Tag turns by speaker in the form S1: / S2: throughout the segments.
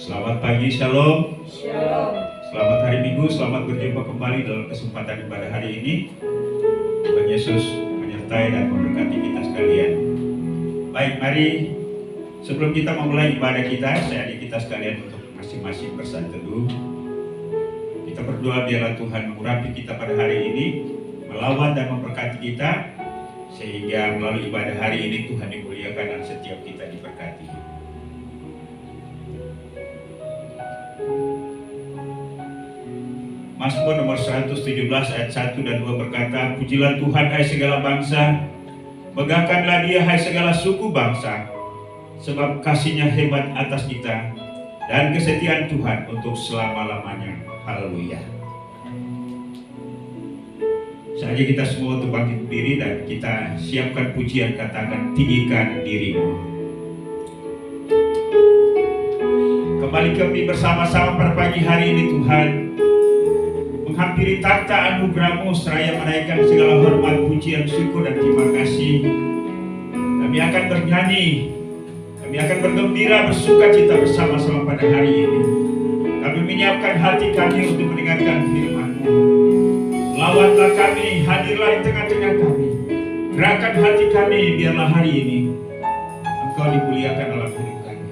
S1: Selamat pagi, Shalom.
S2: Shalom.
S1: Selamat hari Minggu, selamat berjumpa kembali dalam kesempatan ibadah hari ini. Tuhan Yesus menyertai dan memberkati kita sekalian. Baik, mari sebelum kita memulai ibadah kita, saya ajak kita sekalian untuk masing-masing bersatu teduh. Kita berdoa biarlah Tuhan mengurapi kita pada hari ini, melawat dan memberkati kita, sehingga melalui ibadah hari ini Tuhan dimuliakan dan setiap kita diberkati. Mazmur nomor 117 ayat 1 dan 2 berkata, "Pujilah Tuhan hai segala bangsa, megahkanlah Dia hai segala suku bangsa, sebab kasih-Nya hebat atas kita dan kesetiaan Tuhan untuk selama-lamanya." Haleluya. Saja kita semua untuk bangkit berdiri dan kita siapkan pujian, katakan, "Tinggikan dirimu." Kembali kami bersama-sama pada pagi hari ini Tuhan, menghampiri takhta anugerah-Mu seraya menaikkan segala hormat, pujian, syukur dan terima kasih. Kami akan bernyanyi, kami akan bergembira, bersuka cita bersama-sama pada hari ini. Kami menyiapkan hati kami untuk mendengarkan firman-Mu. Lawatlah kami, hadirlah di tengah-tengah kami. Gerakan hati kami, biarlah hari ini Engkau dimuliakan dalam hidup kami.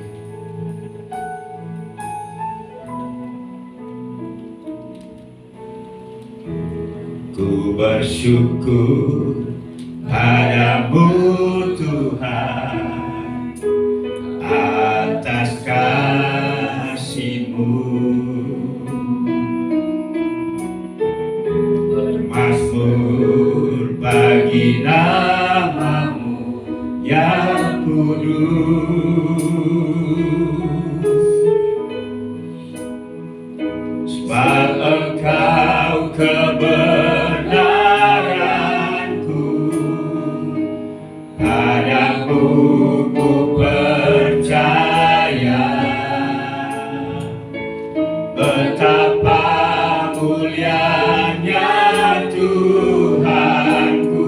S1: Ku bersyukur padamu Tuhan atas kasih-Mu. Bermazmur bagi nama-Mu yang kudus, sebab Engkau kebenaranku, padamu ku percaya. Betapa mulianya Tuhanku,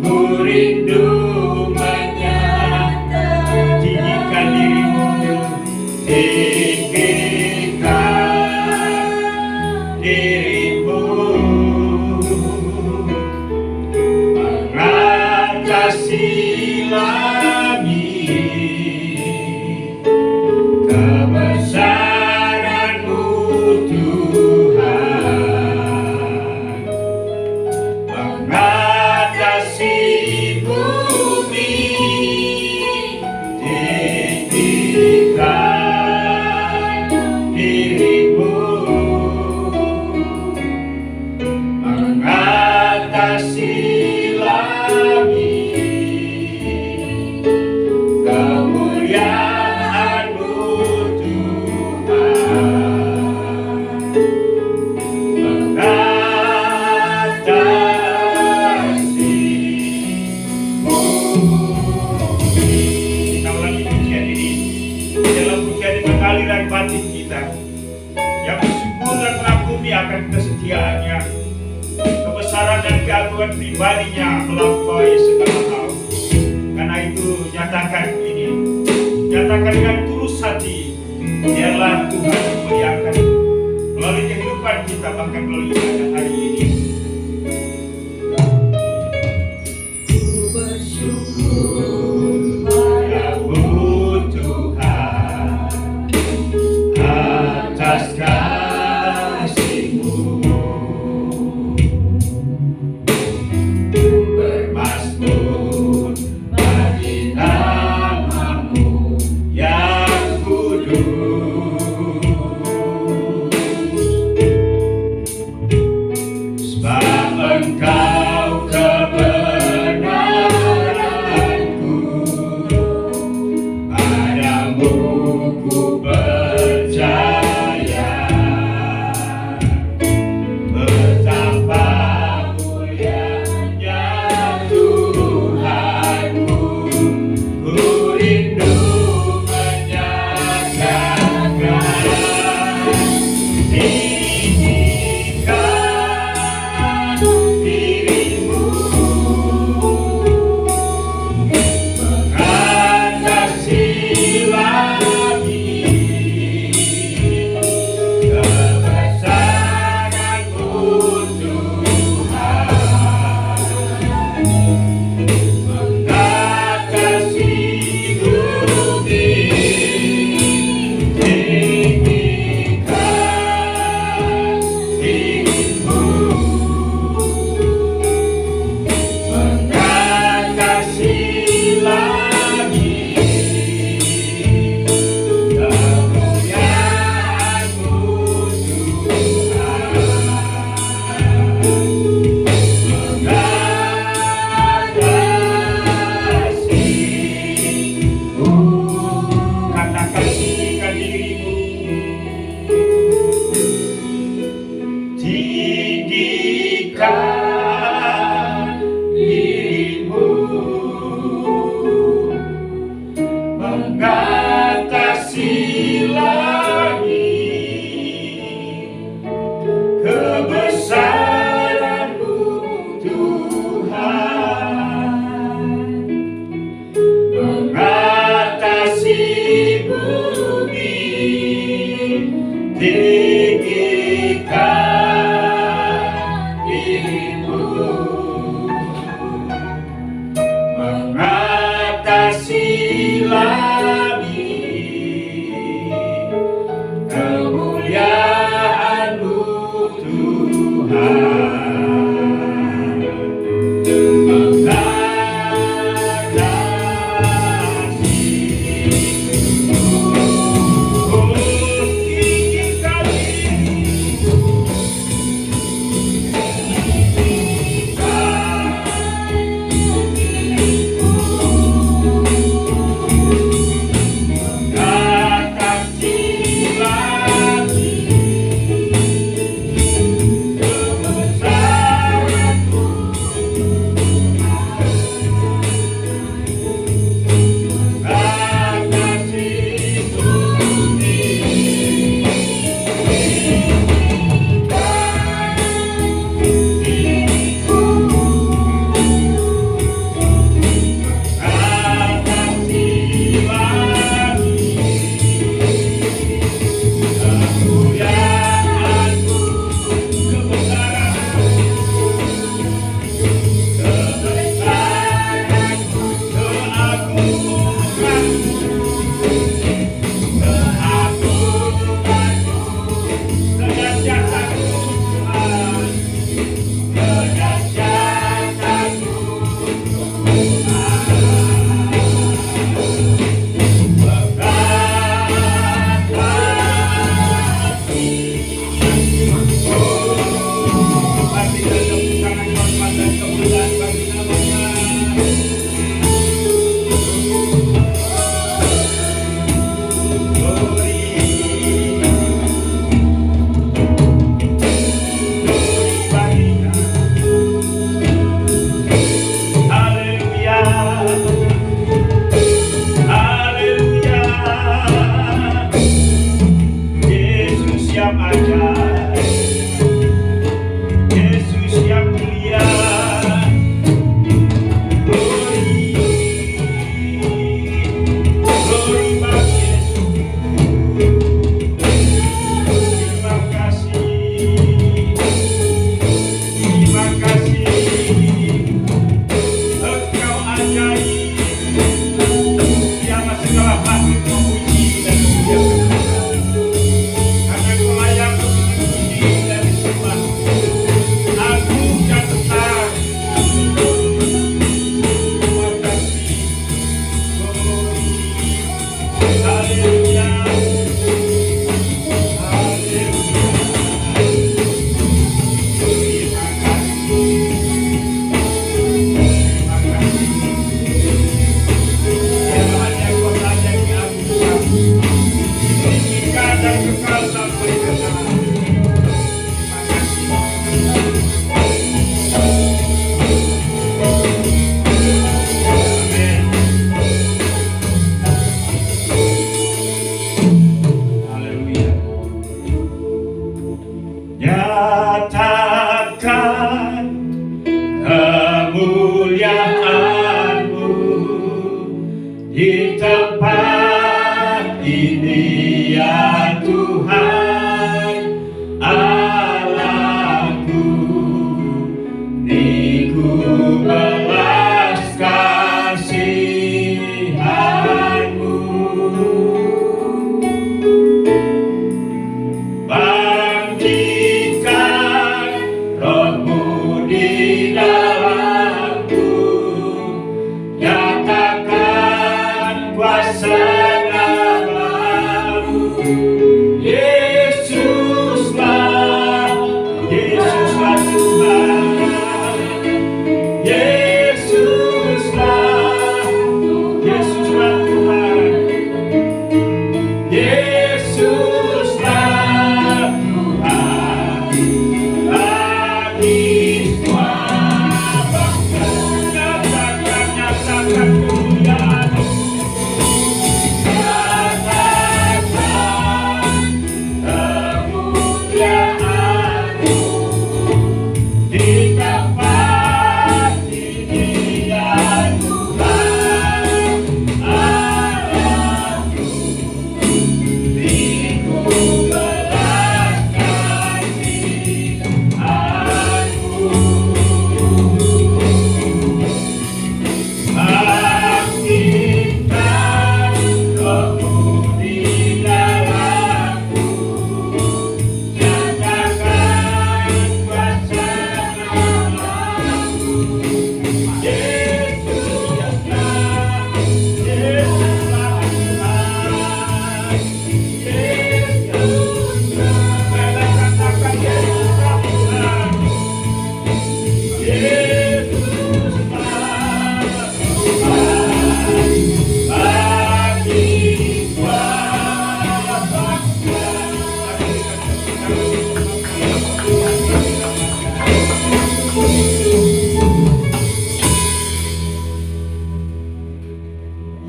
S1: ku rindu menyata. Tinggikan dirimu, tinggikan dirimu, mengatasi langit. Kebesaran-Mu Tuhan mengatasi bumi. Tinggikan dirimu, mengatasi langit. Kemuliaan-Mu Tuhan mengatasi bumi. Kita ulangi pujian ini. Di dalam pujian ini mengalir dari batin kita yang bersyukur dan mengagumi akan kesetiaannya, kebesaran dan keagungan pribadinya melampaui segala hal. Karena itu nyatakan ini, nyatakan dengan tulus hati, biarlah Tuhan memuliakan melalui kehidupan kita, bahkan melalui ibadah hari ini. Ku bersyukur padamu Tuhan atas kasih-Mu. Bermazmur bagi nama-Mu yang kudus,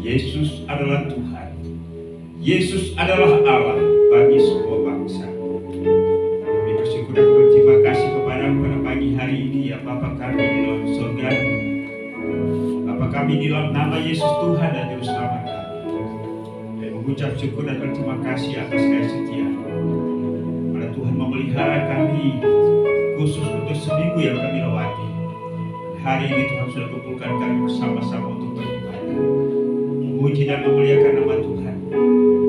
S1: Yesus adalah Tuhan. Yesus adalah Allah bagi semua bangsa. Kami bersyukur dan berterima kasih kepada-Mu pada pagi hari ini, ya Bapa kami di dalam surga. Bapa kami di dalam nama Yesus Tuhan dan Juru Selamat kami. Dan mengucap syukur dan berterima kasih atas kasih setia. Pada Tuhan memelihara kami khusus untuk seminggu yang kami lewati. Hari ini Tuhan sudah kumpulkan kami bersama-sama untuk beribadah, memuji dan memuliakan nama Tuhan,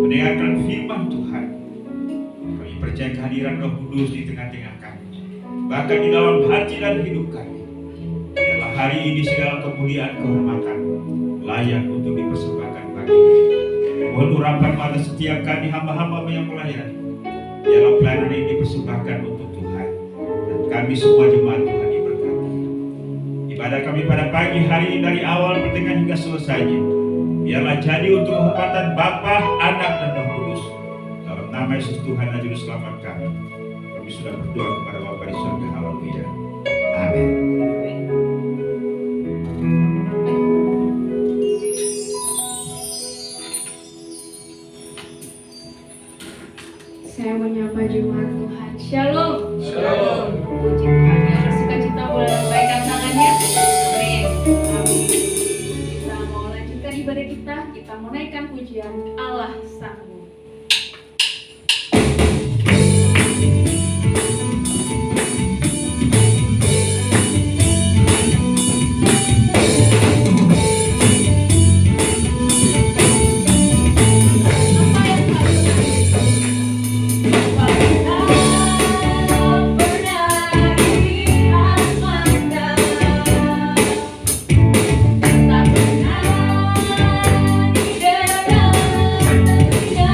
S1: mendengarkan firman Tuhan. Kami percaya kehadiran Roh Kudus di tengah-tengah kami, bahkan di dalam hati dan hidup kami. Biarlah hari ini segala kemuliaan kehormatan layak untuk dipersembahkan bagi-Mu. Mohon urapan pada setiap kami hamba-hamba yang melayani. Biarlah pelayanan ini dipersembahkan untuk Tuhan, dan kami semua jemaat Tuhan diberkati. Ibadah kami pada pagi hari ini dari awal pertengahan hingga selesainya, biarlah jadi untuk kehormatan Bapa, Anak, dan Roh Kudus. Dalam nama Yesus Tuhan dan Juru Selamat kami, kami sudah berdoa kepada Bapa di surga. Haleluya. Amin.
S2: Saya menyapa jemaat Tuhan. Shalom.
S3: Shalom.
S2: Puji Tuhan, yang bersukacita boleh lambaikan tangannya. Amin. Amin. Kita mau lanjutkan ibadah kita. Kita mau naikkan pujian Allah Sanggup.
S3: Tak pernah di dalam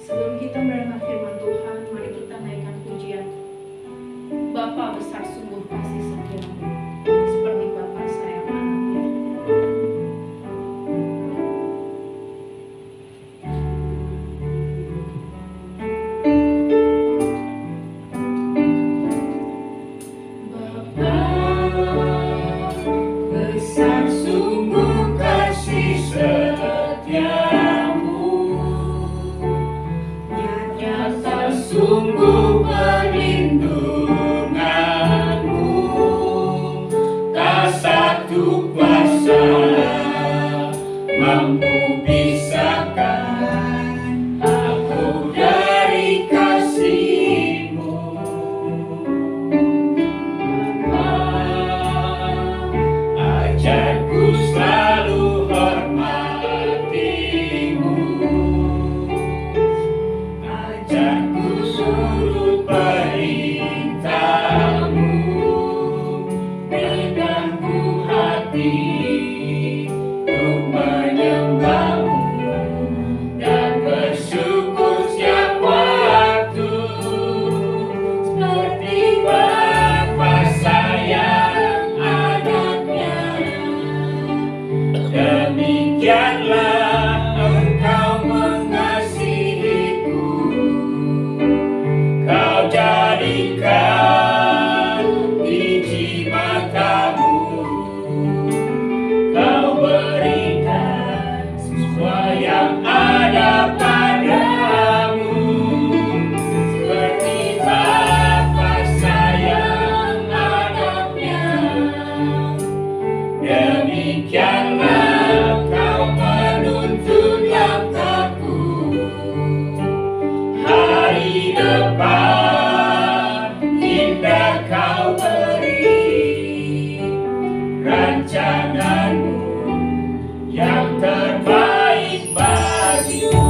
S2: Sebelum kita mendengar firman Tuhan, mari kita naikkan pujian. Bapa besar sungguh kasih setiamu, seperti Bapa sayang anaknya. Bapa besar sungguh kasih setiamu, nyata sungguh perlindunganmu, tak satu kuasa mampu pisahkan aku dari kasih-Mu. Ajarku selalu hormati-Mu, ajarku surut perintah-Mu, berikanku hati untuk menyembah-Mu dan bersyukur setiap waktu, seperti Bapa sayang anaknya. Demikianlah Engkau mengasihiku, Kau jadikan biji matamu, Kau berikan semua yang ada padamu, seperti Bapa sayang anaknya. Demikianlah Kau menuntun langkahku, hari depan indah Kau beri, rancangan-Mu yang terbaik bagiku.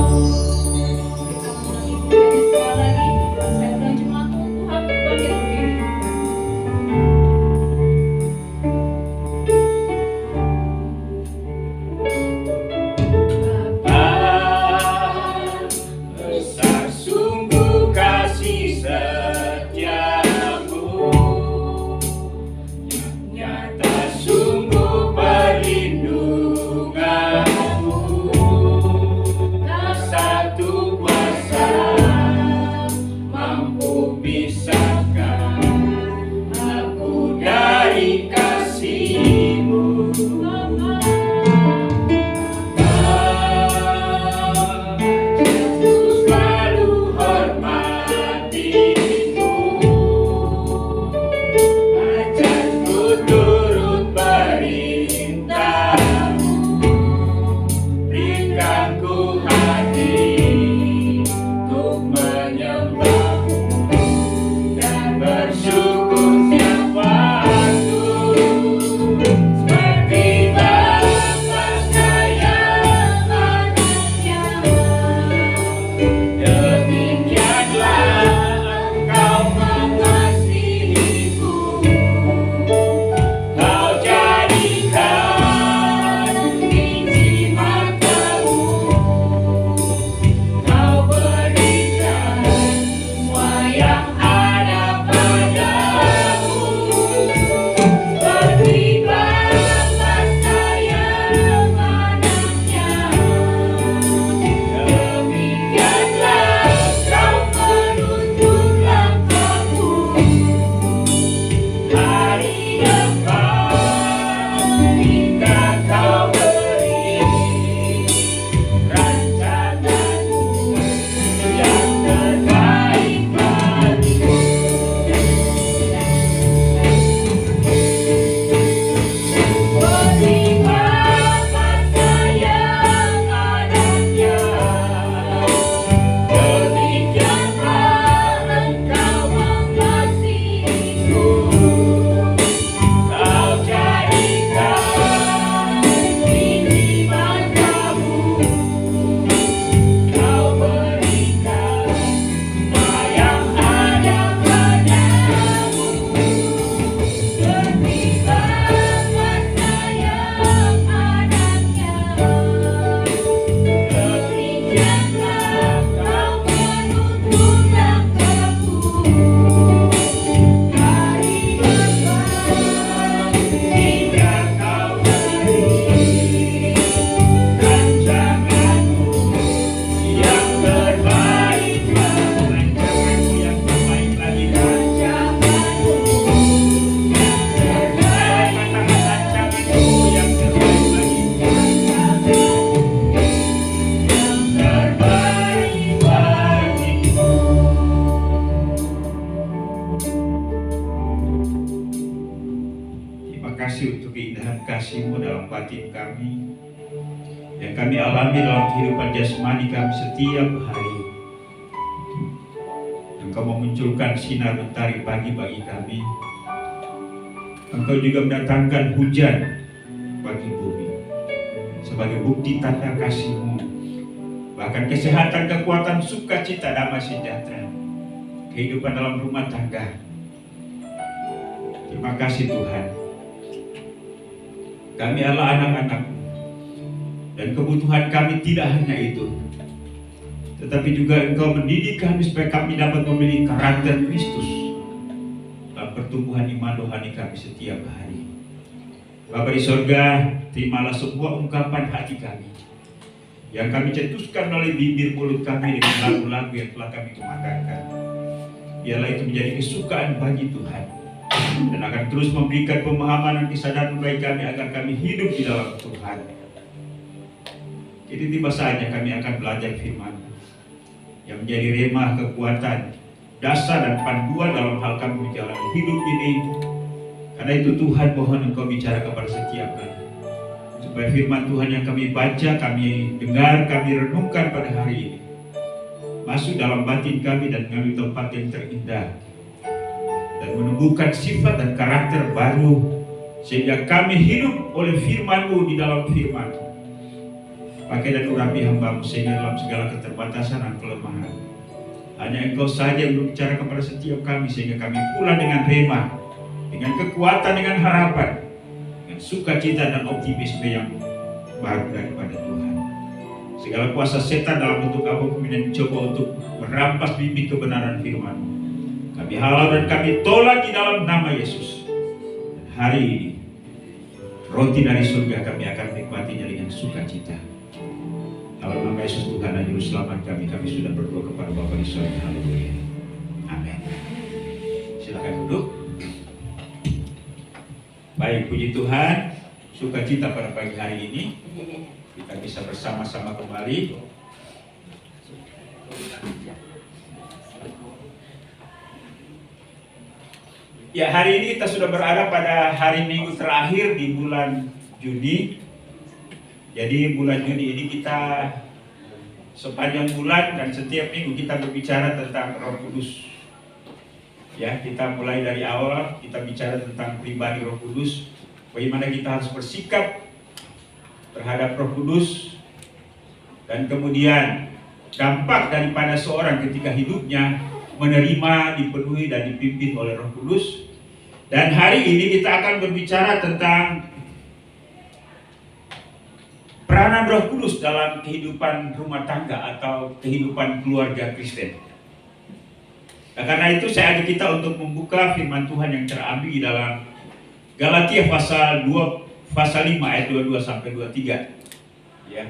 S2: Kita mengulangi sekali lagi. Saya ulang jemaat Tuhan bagi berdiri. Bapa besar sungguh kasih setiamu, nyata sungguh perlindunganmu, tak satu kuasa mampu pisahkan aku dari kasih-Mu. Ajarku selalu hormati-Mu, ajarku turut perintah-Mu, berikanku hati untuk menyembah-Mu
S1: kasih-Mu dalam batin kami, yang kami alami dalam kehidupan jasmani kami setiap hari. Engkau memunculkan sinar mentari pagi bagi kami. Engkau juga mendatangkan hujan bagi bumi sebagai bukti tanda kasih-Mu. Bahkan kesehatan, kekuatan, sukacita, damai sejahtera, kehidupan dalam rumah tangga. Terima kasih Tuhan. Kami adalah anak-anak-Mu, dan kebutuhan kami tidak hanya itu, tetapi juga Engkau mendidik kami supaya kami dapat memiliki karakter Kristus dalam pertumbuhan iman rohani kami setiap hari. Bapa di sorga, terimalah semua ungkapan hati kami yang kami cetuskan melalui bibir mulut kami dengan lagu-lagu yang telah kami kumandangkan. Biarlah itu menjadi kesukaan bagi Tuhan, dan akan terus memberikan pemahaman dan kesadaran bagi kami agar kami hidup di dalam Tuhan. Jadi tiba saatnya kami akan belajar firman yang menjadi remah, kekuatan, dasar dan panduan dalam hal kami menjalani hidup ini. Karena itu Tuhan, mohon Engkau bicara kepada setiap kami, supaya firman Tuhan yang kami baca, kami dengar, kami renungkan pada hari ini masuk dalam batin kami dan mengambil tempat yang terindah, dan menumbuhkan sifat dan karakter baru, sehingga kami hidup oleh firman-Mu di dalam firman. Pakai dan urapi hamba-Mu sehingga dalam segala keterbatasan dan kelemahan hanya Engkau saja yang berbicara kepada setiap kami, sehingga kami pulang dengan remah, dengan kekuatan, dengan harapan, dengan sukacita dan optimisme yang baru daripada Tuhan. Segala kuasa setan dalam bentuk apapun yang mencoba untuk merampas bibit kebenaran firman-Mu, kami halau dan kami tolak di dalam nama Yesus. Dan hari ini roti dari surga kami akan menikmatinya dengan sukacita. Dalam nama Yesus Tuhan dan Juru Selamat kami sudah berdoa kepada Bapa di surga. Haleluya. Amin. Silakan duduk. Baik, puji Tuhan, sukacita pada pagi hari ini kita bisa bersama-sama kembali. Ya, hari ini kita sudah berada pada hari Minggu terakhir di bulan Juni. Jadi bulan Juni ini kita sepanjang bulan dan setiap minggu kita berbicara tentang Roh Kudus. Ya, kita mulai dari awal kita bicara tentang pribadi Roh Kudus, bagaimana kita harus bersikap terhadap Roh Kudus, dan kemudian dampak daripada seorang ketika hidupnya menerima, dipenuhi dan dipimpin oleh Roh Kudus. Dan hari ini kita akan berbicara tentang peranan Roh Kudus dalam kehidupan rumah tangga atau kehidupan keluarga Kristen. Nah, karena itu saya ajak kita untuk membuka firman Tuhan yang terambil di dalam Galatia pasal 5 ayat 22 sampai 23. Ya.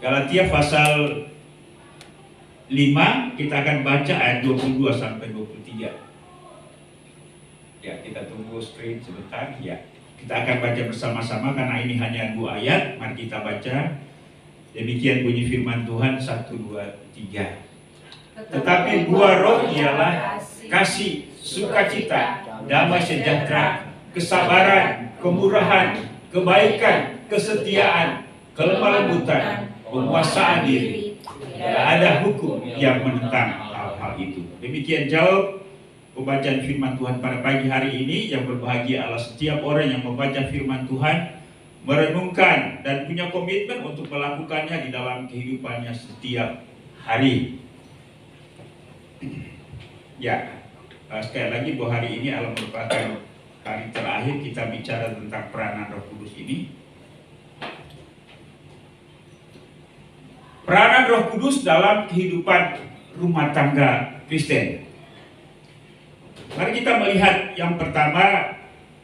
S1: Galatia pasal 5 kita akan baca ayat 22 sampai 23. Ya, kita tunggu screen sebentar ya. Kita akan baca bersama-sama karena ini hanya 2 ayat. Mari kita baca. Demikian bunyi firman Tuhan 1, 2, 3. Tetapi buah roh ialah kasih, sukacita, damai sejahtera, kesabaran, kemurahan, kebaikan, kesetiaan, kelemah lembutan, penguasaan diri. Tidak ada hukum yang menentang hal-hal itu. Demikian jawab pembacaan firman Tuhan pada pagi hari ini. Yang berbahagia adalah setiap orang yang membaca firman Tuhan, merenungkan dan punya komitmen untuk melakukannya di dalam kehidupannya setiap hari. Ya, sekali lagi bahwa hari ini adalah merupakan hari terakhir kita bicara tentang peranan Roh Kudus ini. Peranan Roh Kudus dalam kehidupan rumah tangga Kristen. Mari kita melihat yang pertama,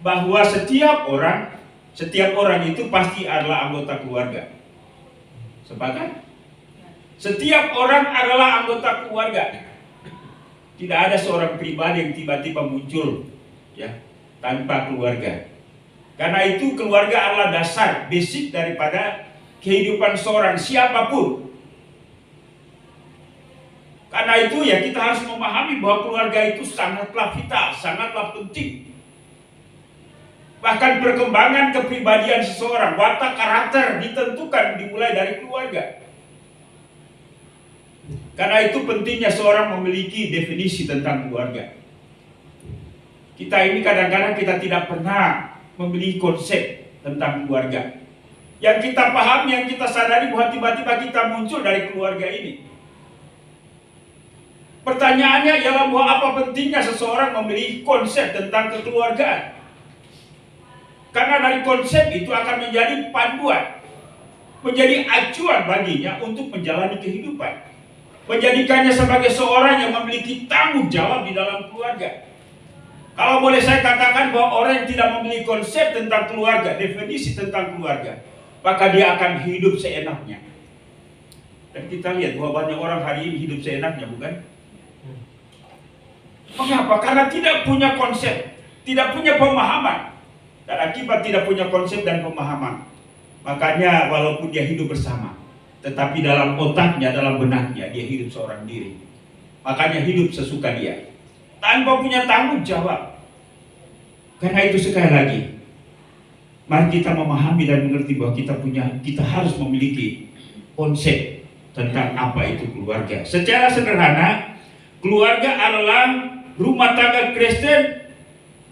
S1: bahwa setiap orang itu pasti adalah anggota keluarga. Sepakat? Setiap orang adalah anggota keluarga. Tidak ada seorang pribadi yang tiba-tiba muncul ya tanpa keluarga. Karena itu keluarga adalah dasar, basic daripada kehidupan seorang siapapun. Karena itu ya kita harus memahami bahwa keluarga itu sangatlah vital, sangatlah penting. Bahkan perkembangan kepribadian seseorang, watak karakter ditentukan dimulai dari keluarga. Karena itu pentingnya seorang memiliki definisi tentang keluarga. Kita ini kadang-kadang kita tidak pernah memiliki konsep tentang keluarga. Yang kita pahami, yang kita sadari bahwa tiba-tiba kita muncul dari keluarga ini. Pertanyaannya ialah bahwa apa pentingnya seseorang memiliki konsep tentang kekeluargaan. Karena dari konsep itu akan menjadi panduan, menjadi acuan baginya untuk menjalani kehidupan. Menjadikannya sebagai seorang yang memiliki tanggung jawab di dalam keluarga. Kalau boleh saya katakan bahwa orang yang tidak memiliki konsep tentang keluarga, definisi tentang keluarga, maka dia akan hidup seenaknya. Dan kita lihat bahwa banyak orang hari ini hidup seenaknya, bukan? Mengapa? Karena tidak punya konsep, tidak punya pemahaman. Dan akibat tidak punya konsep dan pemahaman, makanya walaupun dia hidup bersama, tetapi dalam otaknya, dalam benaknya, dia hidup seorang diri. Makanya hidup sesuka dia, tanpa punya tanggung jawab. Karena itu sekali lagi, mari kita memahami dan mengerti bahwa kita harus memiliki konsep tentang apa itu keluarga. Secara sederhana, keluarga adalah rumah tangga Kristen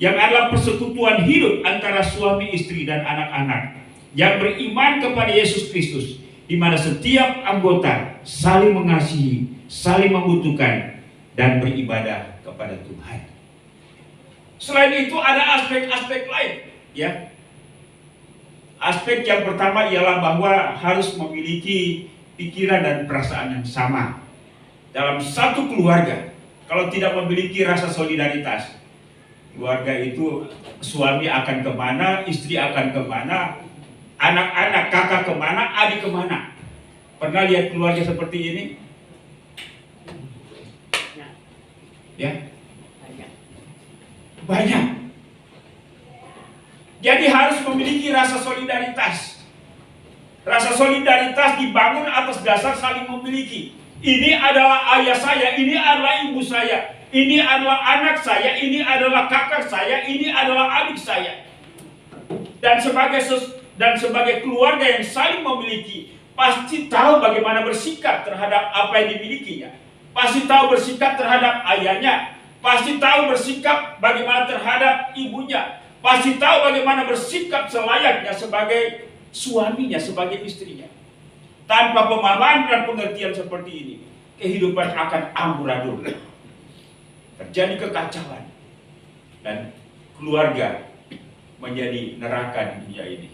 S1: yang adalah persekutuan hidup antara suami istri dan anak-anak yang beriman kepada Yesus Kristus, di mana setiap anggota saling mengasihi, saling membutuhkan, dan beribadah kepada Tuhan. Selain itu ada aspek-aspek lain, ya. Aspek yang pertama ialah bahwa harus memiliki pikiran dan perasaan yang sama dalam satu keluarga. Kalau tidak memiliki rasa solidaritas, keluarga itu suami akan kemana, istri akan kemana, anak-anak, kakak kemana, adik kemana. Pernah lihat keluarga seperti ini? Ya, banyak. Jadi harus memiliki rasa solidaritas. Rasa solidaritas dibangun atas dasar saling memiliki. Ini adalah ayah saya, ini adalah ibu saya, ini adalah anak saya, ini adalah kakak saya, ini adalah adik saya. Dan sebagai keluarga yang saling memiliki, pasti tahu bagaimana bersikap terhadap apa yang dimilikinya. Pasti tahu bersikap terhadap ayahnya, pasti tahu bersikap bagaimana terhadap ibunya, pasti tahu bagaimana bersikap selayaknya sebagai suaminya, sebagai istrinya. Tanpa pemahaman dan pengertian seperti ini, kehidupan akan amburadul. Terjadi kekacauan dan keluarga menjadi neraka di dunia ini.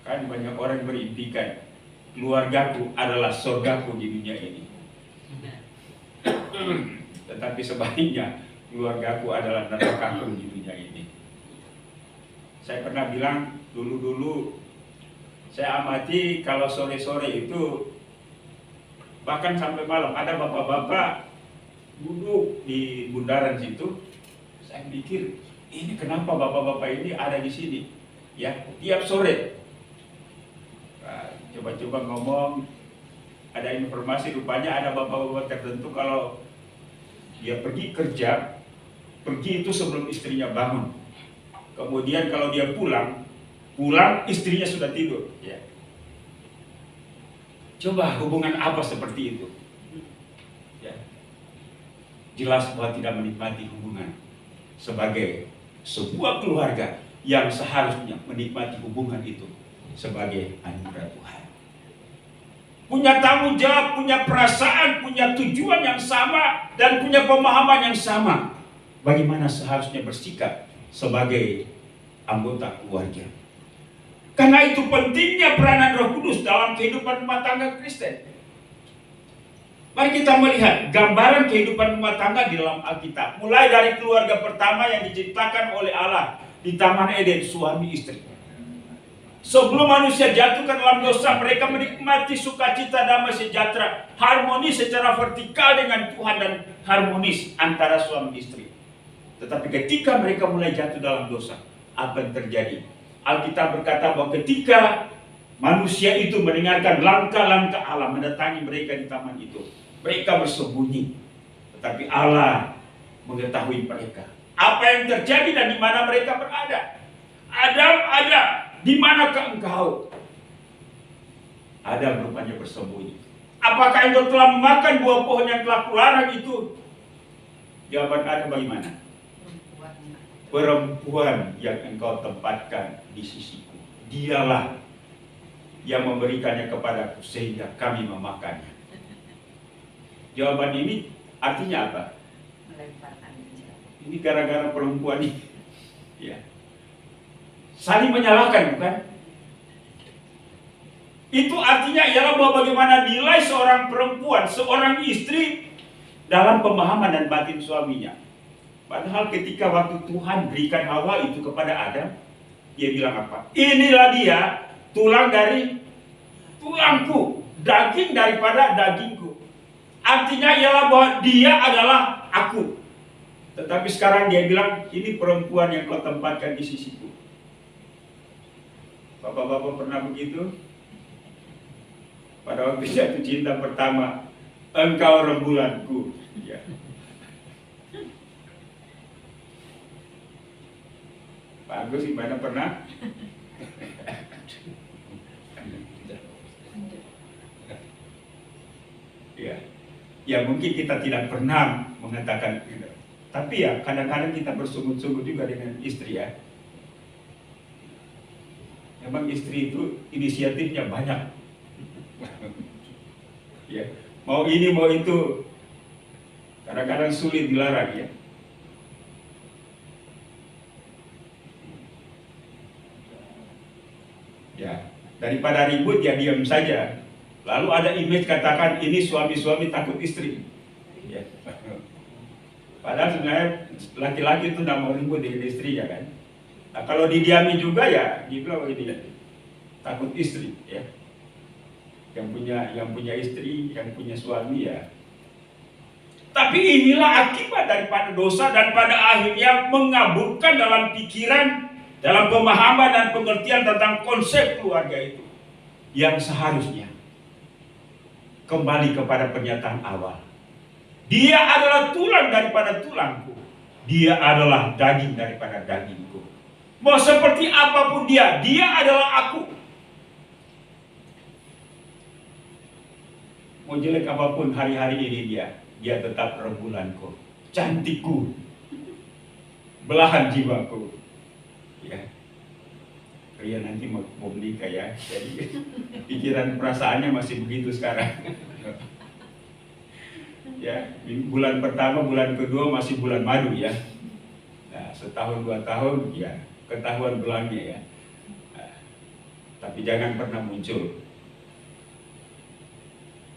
S1: Kan banyak orang berimpikan, keluargaku adalah surgaku di dunia ini. Tetapi sebaliknya, keluargaku adalah nerakaku di dunia ini. Saya pernah bilang dulu-dulu, saya amati kalau sore-sore itu, bahkan sampai malam, ada bapak-bapak duduk di bundaran situ. Saya pikir, ini kenapa bapak-bapak ini ada di sini? Ya, tiap sore. Nah, coba-coba ngomong, ada informasi rupanya ada bapak-bapak tertentu kalau dia pergi kerja, pergi itu sebelum istrinya bangun. Kemudian kalau dia pulang istrinya sudah tidur. Ya. Coba hubungan apa seperti itu? Ya. Jelas bahwa tidak menikmati hubungan sebagai sebuah keluarga yang seharusnya menikmati hubungan itu sebagai anugerah Tuhan. Punya tanggung jawab, punya perasaan, punya tujuan yang sama, dan punya pemahaman yang sama. Bagaimana seharusnya bersikap sebagai anggota keluarga. Karena itu pentingnya peranan Roh Kudus dalam kehidupan rumah tangga Kristen. Mari kita melihat gambaran kehidupan rumah tangga di dalam Alkitab. Mulai dari keluarga pertama yang diciptakan oleh Allah di Taman Eden, suami istri. Sebelum manusia jatuh ke dalam dosa, mereka menikmati sukacita, damai sejahtera, harmonis secara vertikal dengan Tuhan dan harmonis antara suami istri. Tetapi ketika mereka mulai jatuh dalam dosa, apa yang terjadi? Alkitab berkata bahwa ketika manusia itu mendengarkan langkah-langkah Allah mendatangi mereka di taman itu, mereka bersembunyi. Tetapi Allah mengetahui mereka. Apa apa yang terjadi dan di mana mereka berada. Adam, Adam, di manakah engkau? Adam rupanya bersembunyi. Apakah engkau telah makan buah pohon yang telah kularang itu? Jawaban Adam bagaimana? Perempuan yang engkau tempatkan di sisiku, dialah yang memberikannya kepadaku sehingga kami memakannya. Jawaban ini artinya apa? Ini gara-gara perempuan ini, ya. Saling menyalahkan, bukan? Itu artinya ialah bahwa bagaimana nilai seorang perempuan, seorang istri dalam pemahaman dan batin suaminya. Padahal ketika waktu Tuhan berikan Hawa itu kepada Adam, dia bilang apa? Inilah dia, tulang dari tulangku, daging daripada dagingku. Artinya ialah bahwa dia adalah aku. Tetapi sekarang dia bilang, ini perempuan yang kau tempatkan di sisiku. Bapak-bapak pernah begitu? Pada waktu jatuh cinta pertama, engkau rembulanku. Ya. Pak Agus gimana pernah? Ya. Ya mungkin kita tidak pernah mengatakan itu. Tapi ya kadang-kadang kita bersungut-sungut juga dengan istri ya. Memang istri itu inisiatifnya banyak. Ya, mau ini mau itu, kadang-kadang sulit dilarang ya. Ya, daripada ribut ya diam saja. Lalu ada image katakan ini suami-suami takut istri. Ya. Padahal sebenarnya laki-laki itu tidak mau ribut dengan istrinya kan. Nah, kalau didiami juga ya dibilang begini, takut istri ya. Yang punya istri, yang punya suami ya. Tapi inilah akibat daripada dosa dan pada akhirnya mengaburkan dalam pikiran, dalam pemahaman dan pengertian tentang konsep keluarga itu. Yang seharusnya kembali kepada pernyataan awal. Dia adalah tulang daripada tulangku. Dia adalah daging daripada dagingku. Mau seperti apapun dia adalah aku. Mau jelek apapun hari-hari ini dia tetap rembulanku, cantikku, belahan jiwaku. Ya, dia nanti mau menikah ya. Jadi pikiran perasaannya masih begitu sekarang. Ya, bulan pertama, bulan kedua masih bulan madu ya. Nah, setahun 2 tahun ya ketahuan belangnya ya. Nah, tapi jangan pernah muncul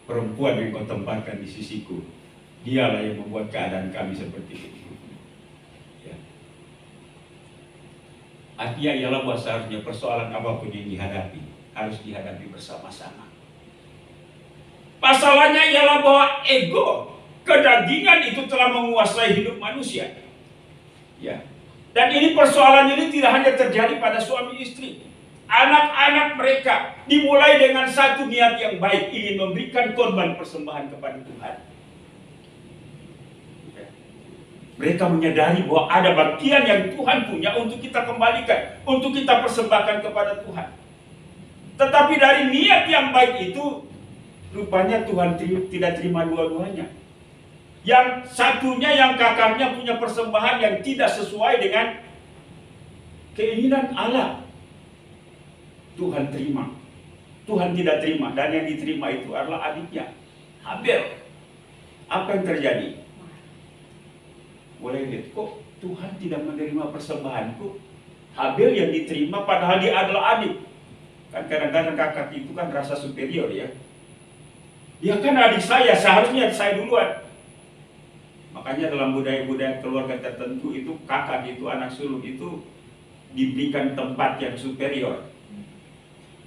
S1: perempuan yang kau tempatkan di sisiku. Dialah yang membuat keadaan kami seperti ini. Ya. Artinya ialah bahwa seharusnya persoalan apapun yang dihadapi harus dihadapi bersama-sama. Pasalnya ialah bahwa ego, kedagingan itu telah menguasai hidup manusia. Ya. Dan ini persoalan ini tidak hanya terjadi pada suami istri. Anak-anak mereka dimulai dengan satu niat yang baik, ingin memberikan korban persembahan kepada Tuhan. Ya. Mereka menyadari bahwa ada bagian yang Tuhan punya untuk kita kembalikan, untuk kita persembahkan kepada Tuhan. Tetapi dari niat yang baik itu rupanya Tuhan tidak terima dua-duanya. Yang satunya, yang kakaknya punya persembahan yang tidak sesuai dengan keinginan Allah. Tuhan terima. Tuhan tidak terima. Dan yang diterima itu adalah adiknya, Habel. Apa yang terjadi? Boleh lihat, kok Tuhan tidak menerima persembahanku? Habel yang diterima padahal dia adalah adik. Kan kadang-kadang kakak itu kan rasa superior ya. Dia kan adik saya, seharusnya saya duluan. Makanya dalam budaya-budaya keluarga tertentu itu kakak itu, anak sulung itu diberikan tempat yang superior.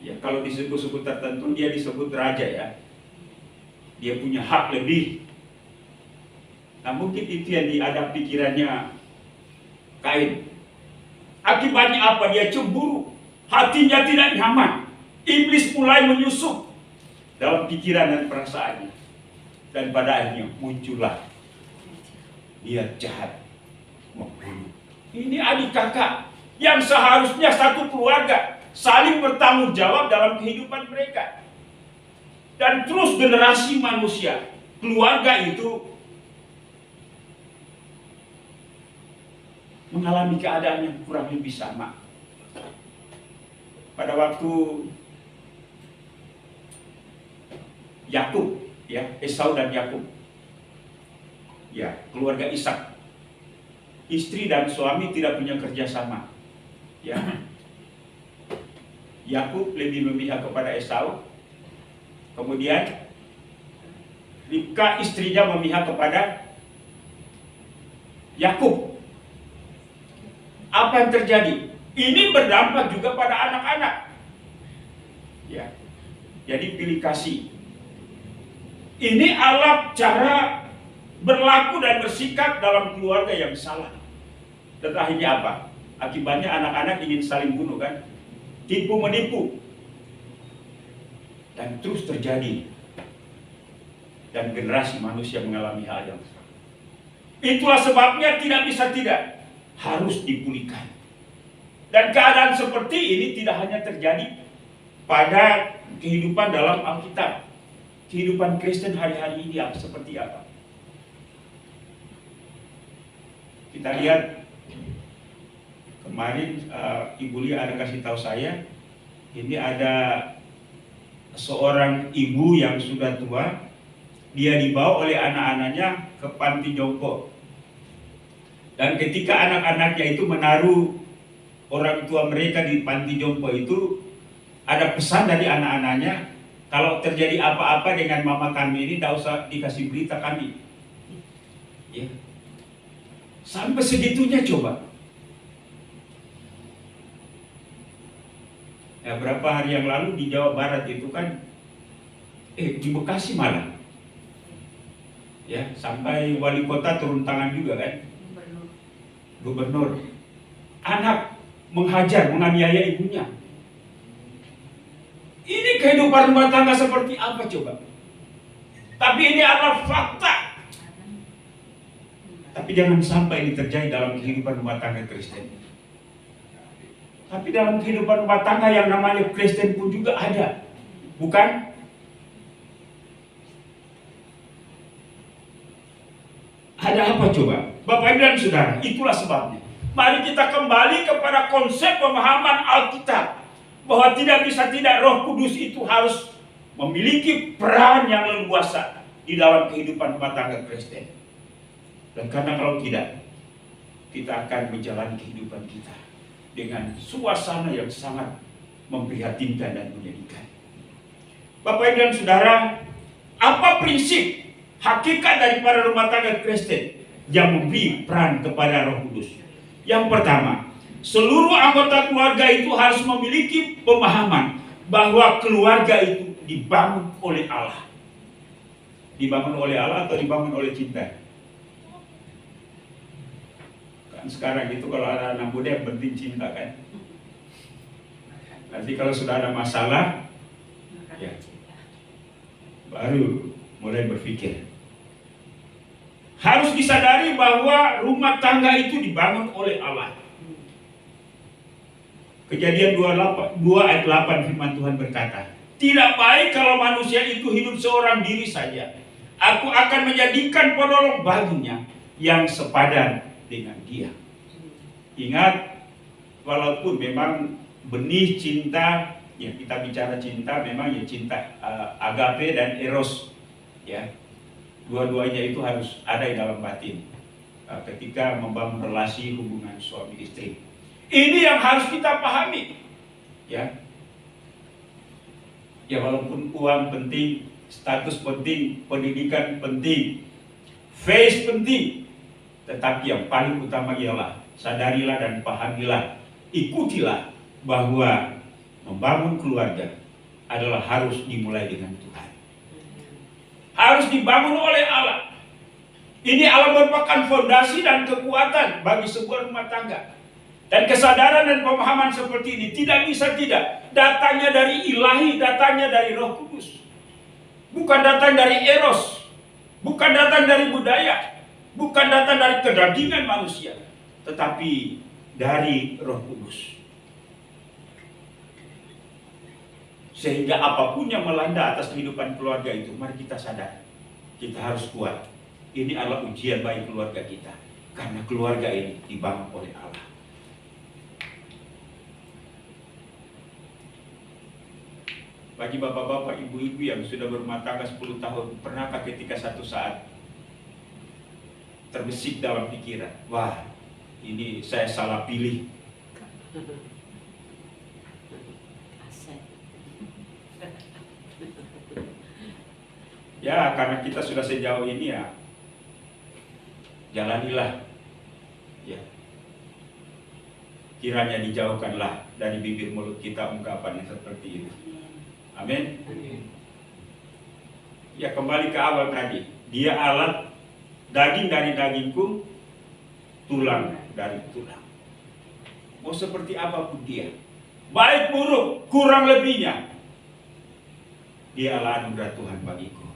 S1: Ya, kalau di suku-suku tertentu dia disebut raja ya. Dia punya hak lebih. Nah mungkin itu yang ada pikirannya Kain. Akibatnya apa? Dia cemburu. Hatinya tidak nyaman. Iblis mulai menyusup dalam pikiran dan perasaannya. Dan pada akhirnya muncullah dia jahat, membunuh. Ini adik kakak yang seharusnya satu keluarga saling bertanggung jawab dalam kehidupan mereka. Dan terus generasi manusia, keluarga itu mengalami keadaan yang kurang lebih sama. Pada waktu Yakub, ya, Esau dan Yakub, ya, keluarga Ishak, istri dan suami tidak punya kerjasama, ya. Yakub lebih memihak kepada Esau, kemudian Ribka istrinya memihak kepada Yakub. Apa yang terjadi? Ini berdampak juga pada anak-anak, ya. Jadi pilih kasih. Ini alat cara berlaku dan bersikap dalam keluarga yang salah. Dan akhirnya apa? Akibatnya anak-anak ingin saling bunuh, kan? Tipu menipu. Dan terus terjadi. Dan generasi manusia mengalami hal yang sama. Itulah sebabnya tidak bisa tidak. Harus dipulihkan. Dan keadaan seperti ini tidak hanya terjadi pada kehidupan dalam Alkitab. Kehidupan Kristen hari-hari ini seperti apa? Kita lihat kemarin Ibu Lia ada kasih tahu saya, ini ada seorang ibu yang sudah tua, dia dibawa oleh anak-anaknya ke panti jompo. Dan ketika anak-anaknya itu menaruh orang tua mereka di panti jompo itu, ada pesan dari anak-anaknya, kalau terjadi apa-apa dengan mama kami ini, tidak usah dikasih berita kami. Ya. Sampai segitunya coba. Ya, berapa hari yang lalu di Jawa Barat itu kan, di Bekasi malah. Ya, sampai wali kota turun tangan juga kan. Gubernur. Anak menghajar, menganiaya ibunya. Ini kehidupan rumah tangga seperti apa coba? Tapi ini adalah fakta. Tapi jangan sampai ini terjadi dalam kehidupan rumah tangga Kristen. Tapi dalam kehidupan rumah tangga yang namanya Kristen pun juga ada. Bukan? Ada apa coba? Bapak Ibu dan Saudara, itulah sebabnya. Mari kita kembali kepada konsep pemahaman Alkitab. Bahwa tidak bisa tidak Roh Kudus itu harus memiliki peran yang leluasa di dalam kehidupan rumah tangga Kristen. Dan karena kalau tidak, kita akan menjalani kehidupan kita dengan suasana yang sangat memprihatinkan dan menyedihkan. Bapak Ibu dan Saudara, apa prinsip hakikat daripada rumah tangga Kristen yang memberi peran kepada Roh Kudus? Yang pertama, seluruh anggota keluarga itu harus memiliki pemahaman bahwa keluarga itu dibangun oleh Allah. Dibangun oleh Allah atau dibangun oleh cinta? Kan sekarang itu kalau ada anak muda yang penting cinta kan. Nanti kalau sudah ada masalah, ya, baru mulai berpikir. Harus disadari bahwa rumah tangga itu dibangun oleh Allah. Kejadian 2 ayat 8 firman Tuhan berkata, tidak baik kalau manusia itu hidup seorang diri saja. Aku akan menjadikan penolong baginya yang sepadan dengan dia. Ingat, walaupun memang benih cinta, ya kita bicara cinta, memang ya cinta agape dan eros, ya dua-duanya itu harus ada di dalam batin ketika membangun relasi hubungan suami istri. Ini yang harus kita pahami, ya. Ya walaupun uang penting, status penting, pendidikan penting, face penting, tetapi yang paling utama ialah sadarilah dan pahamilah, ikutilah bahwa membangun keluarga adalah harus dimulai dengan Tuhan. Harus dibangun oleh Allah. Ini Allah merupakan fondasi dan kekuatan bagi sebuah rumah tangga. Dan kesadaran dan pemahaman seperti ini tidak bisa tidak. Datangnya dari ilahi, datangnya dari Roh Kudus. Bukan datang dari eros. Bukan datang dari budaya. Bukan datang dari kedagingan manusia. tetapi dari Roh Kudus. Sehingga apapun yang melanda atas kehidupan keluarga itu, mari kita sadar, kita harus kuat. Ini adalah ujian bagi keluarga kita, karena keluarga ini dibangun oleh Allah. Bagi bapak-bapak, ibu-ibu yang sudah berumah tangga 10 tahun, pernahkah ketika satu saat terbesit dalam pikiran, wah, ini saya salah pilih? Ya, karena kita sudah sejauh ini ya, jalanilah. Ya. Kiranya dijauhkanlah dari bibir mulut kita ungkapan yang seperti itu. Amin. Ya, kembali ke awal tadi. Dia alat, daging dari dagingku, tulang dari tulang. Mau seperti apapun dia, baik buruk, kurang lebihnya, dia adalah anugerah Tuhan bagiku.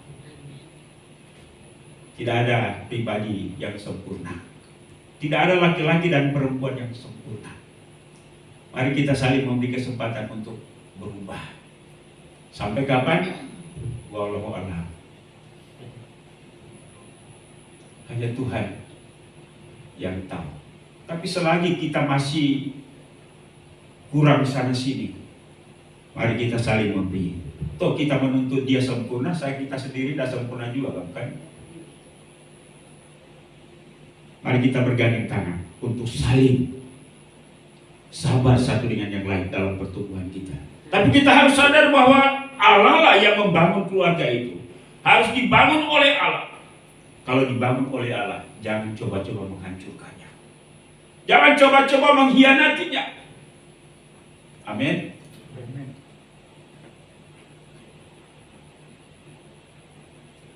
S1: Tidak ada pribadi yang sempurna. Tidak ada laki-laki dan perempuan yang sempurna. Mari kita saling memberi kesempatan untuk berubah. Sampai kapan? Wallahu a'lam. Hanya Tuhan yang tahu. Tapi selagi kita masih kurang sana sini, mari kita saling memberi. Toh kita menuntut dia sempurna, kita sendiri tidak sempurna juga, kan? Mari kita bergandeng tangan untuk saling sabar satu dengan yang lain dalam pertumbuhan kita. Tapi kita harus sadar bahwa Allah lah yang membangun keluarga itu. Harus dibangun oleh Allah. Kalau dibangun oleh Allah, jangan coba-coba menghancurkannya. Jangan coba-coba mengkhianatinya. Amin.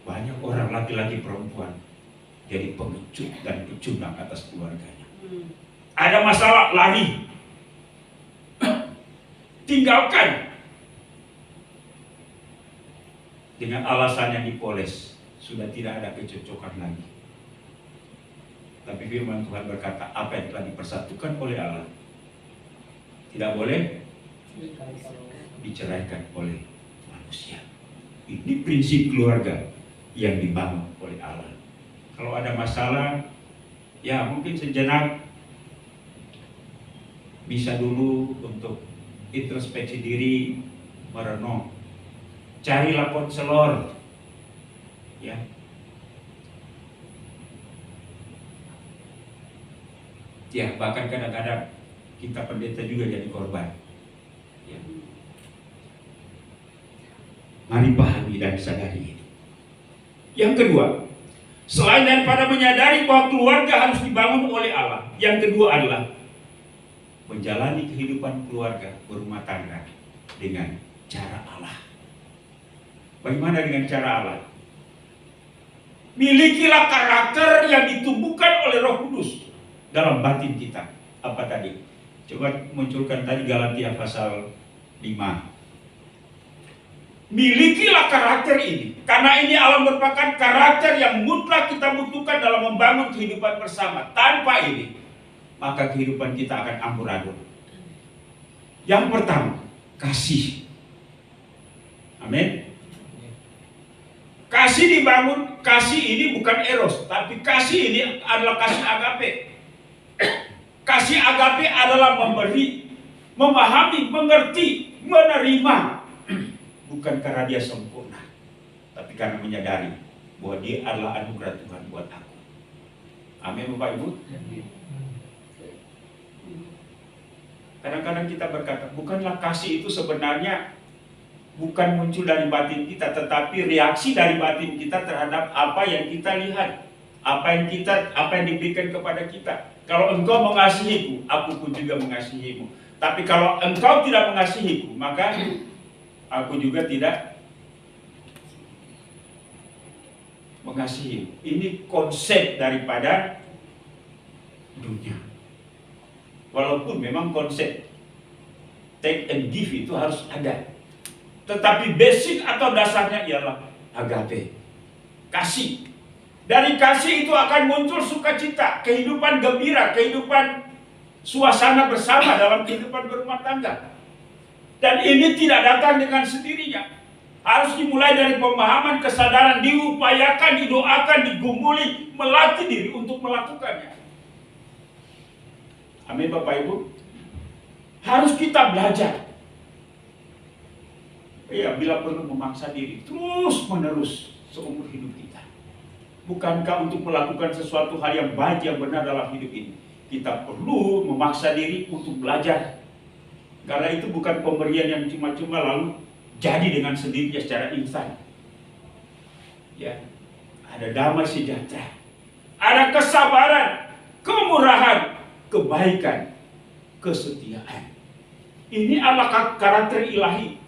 S1: Banyak orang laki-laki perempuan jadi pengecut dan pecundang atas keluarganya. Ada masalah, lari, tinggalkan, dengan alasan yang dipoles, sudah tidak ada kecocokan lagi. Tapi firman Tuhan berkata, apa yang telah dipersatukan oleh Allah tidak boleh diceraikan oleh manusia. Ini prinsip keluarga yang dibangun oleh Allah. Kalau ada masalah, ya mungkin sejenak bisa dulu untuk introspeksi diri, merenung. Carilah konselor, ya. Ya, bahkan kadang-kadang kita pendeta juga jadi korban. Ya. Mari pahami dan sadari ini. Yang kedua, selain daripada menyadari bahwa keluarga harus dibangun oleh Allah, yang kedua adalah menjalani kehidupan keluarga berumah tangga dengan cara Allah. Bagaimana dengan cara Allah? Milikilah karakter yang ditumbuhkan oleh Roh Kudus dalam batin kita. Apa tadi? Coba munculkan tadi Galatia pasal 5. Milikilah karakter ini, karena ini Allah merupakan karakter yang mutlak kita butuhkan dalam membangun kehidupan bersama. Tanpa ini, maka kehidupan kita akan amburadul. Yang pertama, kasih. Amin. Kasih dibangun, kasih ini bukan eros, tapi kasih ini adalah kasih agape. Kasih agape adalah memberi, memahami, mengerti, menerima. Bukan karena dia sempurna, tapi karena menyadari bahwa dia adalah anugerah Tuhan buat aku. Amin, Bapak Ibu. Kadang-kadang kita berkata, bukanlah kasih itu sebenarnya bukan muncul dari batin kita, tetapi reaksi dari batin kita terhadap apa yang kita lihat, apa yang diberikan kepada kita. Kalau engkau mengasihiku, aku pun juga mengasihimu. Tapi kalau engkau tidak mengasihiku, maka aku juga tidak mengasihi. Ini konsep daripada dunia. Walaupun memang konsep take and give itu harus ada, tetapi basic atau dasarnya ialah agape, kasih. Dari kasih itu akan muncul sukacita, kehidupan gembira, kehidupan suasana bersama dalam kehidupan berumah tangga. Dan ini tidak datang dengan sendirinya. Harus dimulai dari pemahaman, kesadaran, diupayakan, didoakan, digumuli, melatih diri untuk melakukannya. Amin Bapak Ibu. Harus kita belajar. Ya, bila perlu memaksa diri terus menerus seumur hidup kita. Bukankah untuk melakukan sesuatu hal yang baik, yang benar dalam hidup ini, kita perlu memaksa diri untuk belajar. Karena itu bukan pemberian yang cuma-cuma lalu jadi dengan sendirinya secara instan. Ya, ada damai sejahtera, ada kesabaran, kemurahan, kebaikan, kesetiaan. Ini adalah karakter ilahi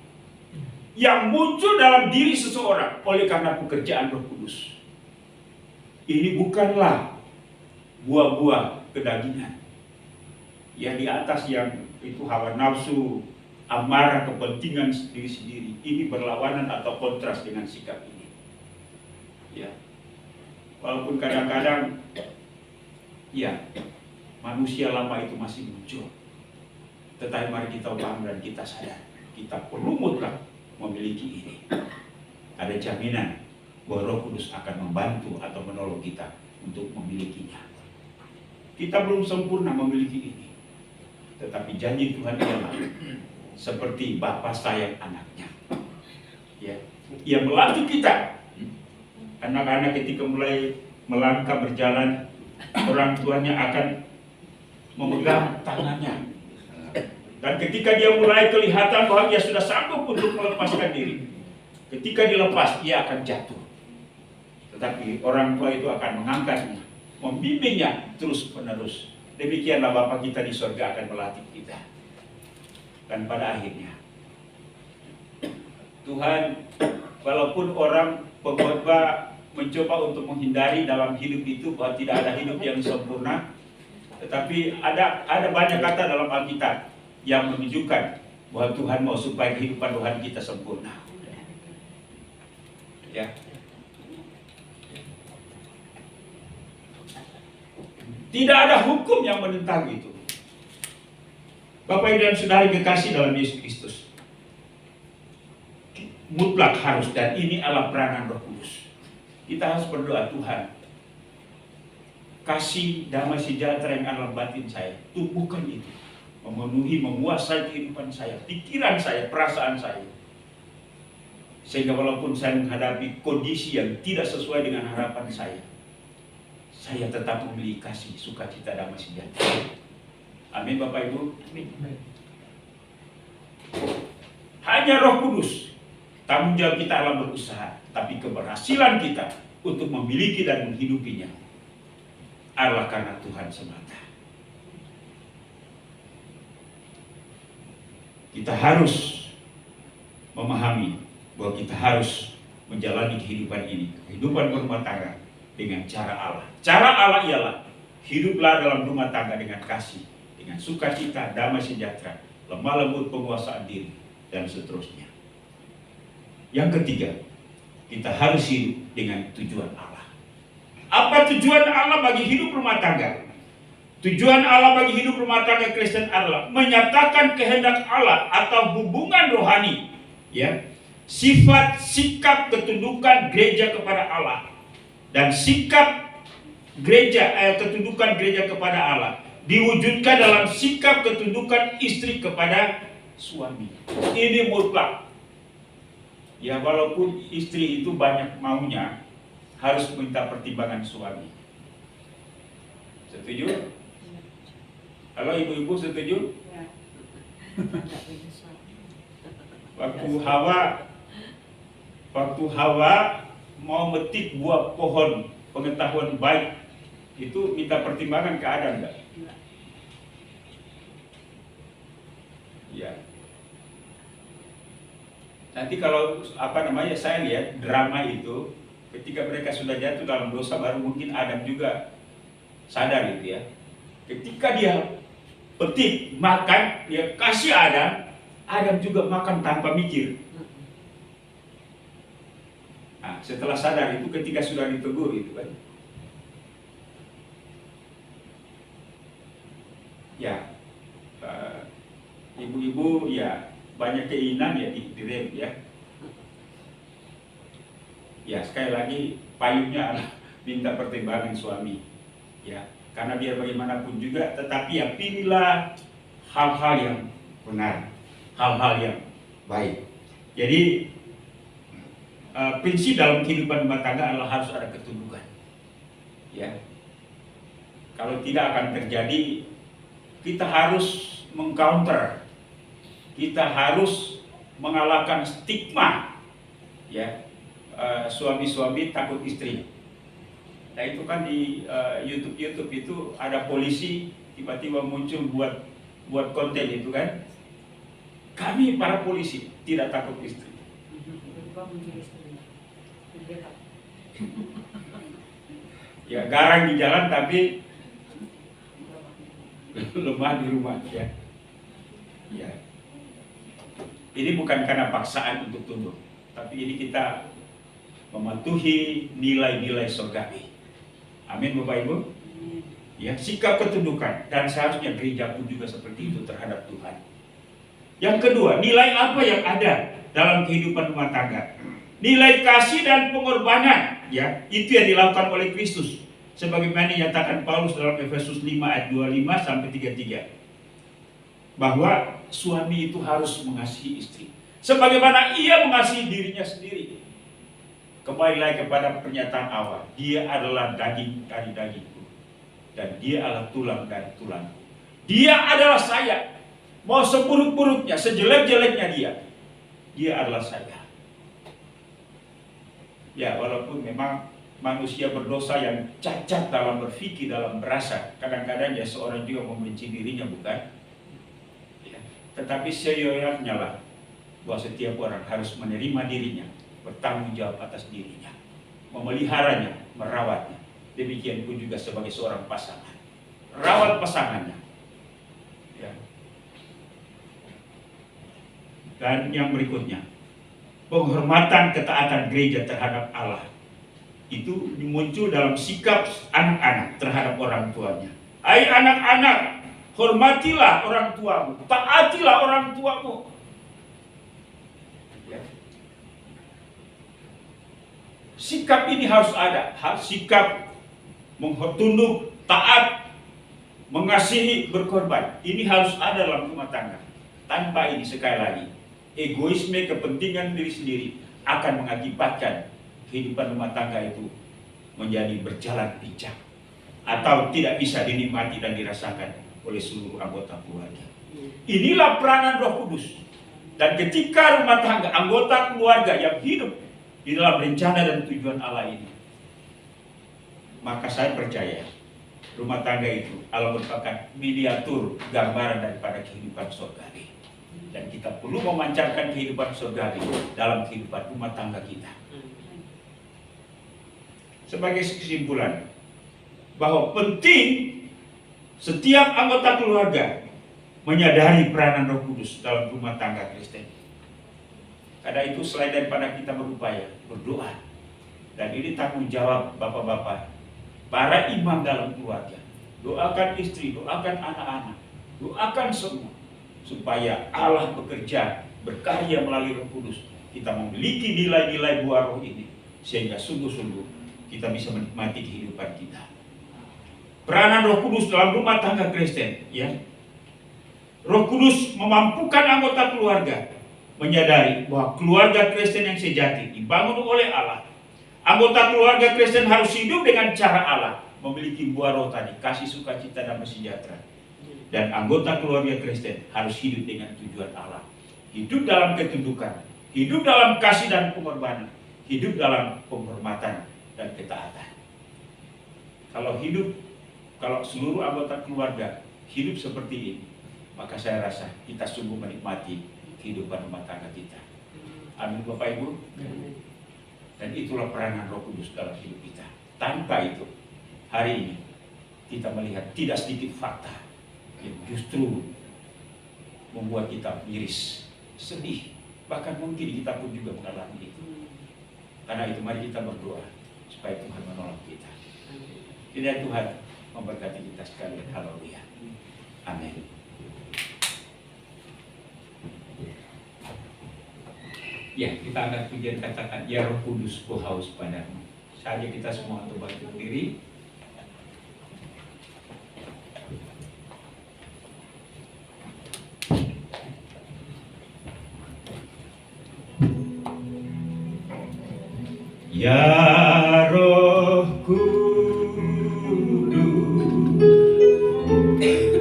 S1: yang muncul dalam diri seseorang oleh karena pekerjaan Roh Kudus. Ini bukanlah buah-buah kedagingan. Yang di atas yang itu hawa nafsu, amarah, kepentingan sendiri-sendiri. Ini berlawanan atau kontras dengan sikap ini. Ya. Walaupun kadang-kadang ya, manusia lama itu masih muncul. Tetapi mari kita paham dan kita sadar, kita perlu mutlak memiliki ini. Ada jaminan bahwa Roh Kudus akan membantu atau menolong kita untuk memilikinya. Kita belum sempurna memiliki ini, tetapi janji Tuhan ialah seperti Bapa sayang anaknya. Ya, Ia melatih kita. Anak-anak ketika mulai melangkah berjalan, orang tuanya akan memegang tangannya. Dan ketika dia mulai kelihatan bahwa dia sudah sanggup untuk melepaskan diri, ketika dilepas, ia akan jatuh. Tetapi orang tua itu akan mengangkatnya, membimbingnya terus menerus. Demikianlah Bapa kita di surga akan melatih kita. Dan pada akhirnya, Tuhan, walaupun orang pengkhotbah mencoba untuk menghindari dalam hidup itu bahwa tidak ada hidup yang sempurna, tetapi ada banyak kata dalam Alkitab yang menunjukkan bahwa Tuhan mau supaya kehidupan rohani kita sempurna. Ya. Tidak ada hukum yang menentang itu. Bapak Ibu dan Saudari kekasih dalam Yesus Kristus, mutlak harus, dan ini adalah peranan Roh Kudus. Kita harus berdoa, Tuhan, kasih damai sejahtera yang adalah batin saya, tumbuhkan itu, memenuhi, menguasai kehidupan saya, pikiran saya, perasaan saya, sehingga walaupun saya menghadapi kondisi yang tidak sesuai dengan harapan saya tetap memiliki kasih, sukacita, damai sejahtera. Amin Bapak Ibu. Amin. Hanya Roh Kudus, tanggung jawab kita adalah berusaha, tapi keberhasilan kita untuk memiliki dan menghidupinya adalah karena Tuhan semata. Kita harus memahami bahwa kita harus menjalani kehidupan ini, kehidupan berumah tangga dengan cara Allah. Cara Allah ialah hiduplah dalam rumah tangga dengan kasih, dengan sukacita, damai sejahtera, lemah lembut, penguasaan diri, dan seterusnya. Yang ketiga, kita harus hidup dengan tujuan Allah. Apa tujuan Allah bagi hidup rumah tangga? Tujuan Allah bagi hidup rumah tangga Kristen adalah menyatakan kehendak Allah atau hubungan rohani, ya, sifat, sikap, ketundukan gereja kepada Allah, dan sikap gereja, ketundukan gereja kepada Allah diwujudkan dalam sikap ketundukan istri kepada suami. Ini mutlak. Ya, walaupun istri itu banyak maunya, harus minta pertimbangan suami. Setuju? Halo ibu-ibu, setuju? Waktu Hawa mau metik buah pohon pengetahuan baik, itu minta pertimbangan ke Adam enggak? Ya. Nanti kalau saya lihat drama itu, ketika mereka sudah jatuh dalam dosa, baru mungkin Adam juga sadar itu ya. Ketika dia petik, makan, dia kasih Adam juga makan tanpa mikir. Nah, setelah sadar itu ketika sudah ditegur itu kan, Ya, ibu-ibu ya banyak keinginan ya direm ya. Ya sekali lagi payungnya adalah minta pertimbangan suami, ya. Karena biar bagaimanapun juga, tetapi ya pilihlah hal-hal yang benar, hal-hal yang baik. Jadi prinsip dalam kehidupan rumah tangga adalah harus ada ketundukan, ya. Kalau tidak akan terjadi, kita harus mengcounter, kita harus mengalahkan stigma, ya. Suami-suami takut istri. Nah itu kan di YouTube itu ada polisi tiba-tiba muncul buat konten itu kan. Kami para polisi tidak takut istri. Ya garang di jalan tapi lemah di rumah ya. Ya. Ini bukan karena paksaan untuk tunduk, tapi ini kita mematuhi nilai-nilai surgawi. Amin Bapak Ibu. Ya, sikap ketundukan, dan seharusnya gereja pun juga seperti itu terhadap Tuhan. Yang kedua, nilai apa yang ada dalam kehidupan rumah tangga? Nilai kasih dan pengorbanan, ya, itu yang dilakukan oleh Kristus. Sebagaimana dinyatakan Paulus dalam Efesus 5 ayat 25 sampai 33. Bahwa suami itu harus mengasihi istri sebagaimana ia mengasihi dirinya sendiri. Kembali lagi kepada pernyataan awal, dia adalah daging dari dagingku dan dia adalah tulang dari tulangku. Dia adalah saya. Mau seburuk-buruknya, sejelek-jeleknya dia adalah saya. Ya, walaupun memang manusia berdosa yang cacat dalam berpikir, dalam berasa, kadang-kadang ya seorang juga membenci dirinya, bukan? Ya. Tetapi seyogyanya lah bahwa setiap orang harus menerima dirinya, bertanggung jawab atas dirinya, memeliharanya, merawatnya. Demikian pun juga sebagai seorang pasangan, rawat pasangannya. Ya. Dan yang berikutnya, penghormatan ketaatan gereja terhadap Allah itu muncul dalam sikap anak-anak terhadap orang tuanya. Hai anak-anak, hormatilah orang tuamu, taatilah orang tuamu. Ya. Sikap ini harus ada, sikap tunduk, taat, mengasihi, berkorban. Ini harus ada dalam rumah tangga. Tanpa ini, sekali lagi, egoisme, kepentingan diri sendiri akan mengakibatkan kehidupan rumah tangga itu menjadi berjalan pincang atau tidak bisa dinikmati dan dirasakan oleh seluruh anggota keluarga. Inilah peranan Roh Kudus. Dan ketika rumah tangga, anggota keluarga yang hidup di dalam rencana dan tujuan Allah ini, maka saya percaya rumah tangga itu Allah merupakan miniatur gambaran daripada kehidupan surgawi. Dan kita perlu memancarkan kehidupan surgawi dalam kehidupan rumah tangga kita. Sebagai kesimpulan, bahwa penting setiap anggota keluarga menyadari peranan Roh Kudus dalam rumah tangga Kristen. Karena itu selain daripada kita berupaya, berdoa, dan ini tanggung jawab bapak-bapak, para imam dalam keluarga, doakan istri, doakan anak-anak, doakan semua, supaya Allah bekerja, berkarya melalui Roh Kudus. Kita memiliki nilai-nilai buah roh ini, sehingga sungguh-sungguh kita bisa menikmati kehidupan kita. Peranan Roh Kudus dalam rumah tangga Kristen, ya. Roh Kudus memampukan anggota keluarga menyadari bahwa keluarga Kristen yang sejati dibangun oleh Allah. Anggota keluarga Kristen harus hidup dengan cara Allah, memiliki buah roh tadi, kasih, sukacita, damai sejahtera. Dan anggota keluarga Kristen harus hidup dengan tujuan Allah, hidup dalam ketundukan, hidup dalam kasih dan pengorbanan, hidup dalam penghormatan dan ketaatan. Kalau seluruh anggota keluarga hidup seperti ini, maka saya rasa kita sungguh menikmati kehidupan rumah tangga kita. Amin Bapak Ibu. Dan itulah peranan Roh Kudus dalam hidup kita. Tanpa itu, hari ini kita melihat tidak sedikit fakta yang justru membuat kita miris, sedih, bahkan mungkin kita pun juga mengalami itu. Karena itu mari kita berdoa supaya Tuhan menolong kita. Kiranya Tuhan memberkati kita sekalian. Haleluya. Amin. Ya, kita akan pujian katakan, ya Roh Kudus, ku haus padamu. Saja kita semua untuk bangkit berdiri. Ya Roh Kudus,